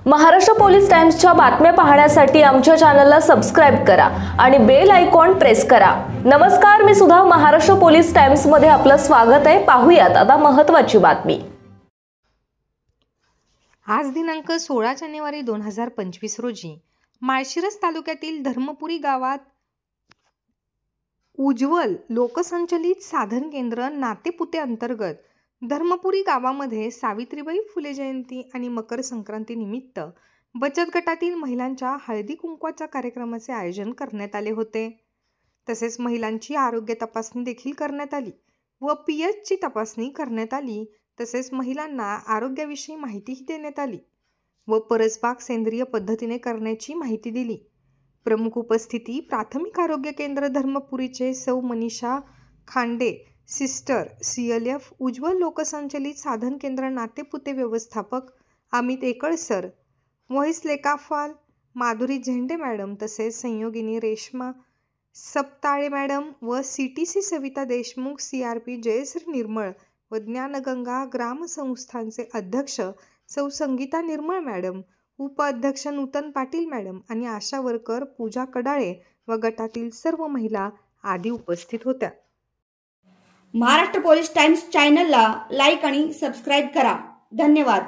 Maharashtra police टाइम्सच्या बातम्या पाहण्यासाठी आमच्या चॅनलला सबस्क्राइब करा आणि बेल आयकॉन प्रेस करा। नमस्कार, मी सुद्धा महाराष्ट्र पोलीस टाइम्स मध्ये आपलं स्वागत आहे। पाहूयात आता महत्त्वाची बातमी। आज दिनांक 16 जानेवारी 2025 रोजी माळशिरस तालुक्यातील धर्मपुरी गावात उज्ज्वल लोकसंचलित साधन केंद्र नातेपुते अंतर्गत धर्मपुरी गावामध्ये सावित्रीबाई फुले जयंती आणि मकर संक्रांती निमित्त बचत गटातील महिलांच्या हळदी कुंकवाच्या कार्यक्रमाचे आयोजन करण्यात आले होते। तसेच महिलांची आरोग्य तपासणी देखील करण्यात आली व पीएचची तपासणी करण्यात आली। तसेच महिलांना आरोग्याविषयी माहितीही देण्यात आली व परसबाग सेंद्रिय पद्धतीने करण्याची माहिती दिली। प्रमुख उपस्थिती प्राथमिक आरोग्य केंद्र धर्मपुरीचे सौ मनीषा खांडे सिस्टर CLF उज्ज्वल लोकसंचलित साधन केंद्र नातेपुते व्यवस्थापक अमित एकळसर, व्हॉइस लेखापाल माधुरी झेंडे मॅडम, तसेच संयोगिनी रेश्मा सपताळे मॅडम व CTC सविता देशमुख, CRP जयश्री निर्मळ व ज्ञानगंगा ग्रामसंस्थांचे अध्यक्ष सौ संगीता निर्मळ मॅडम, उपाध्यक्ष नूतन पाटील मॅडम आणि आशा वर्कर पूजा कडाळे व गटातील सर्व महिला आदी उपस्थित होत्या। महाराष्ट्र पोलीस टाइम्स चॅनलला लाईक आणि सबस्क्राइब करा। धन्यवाद।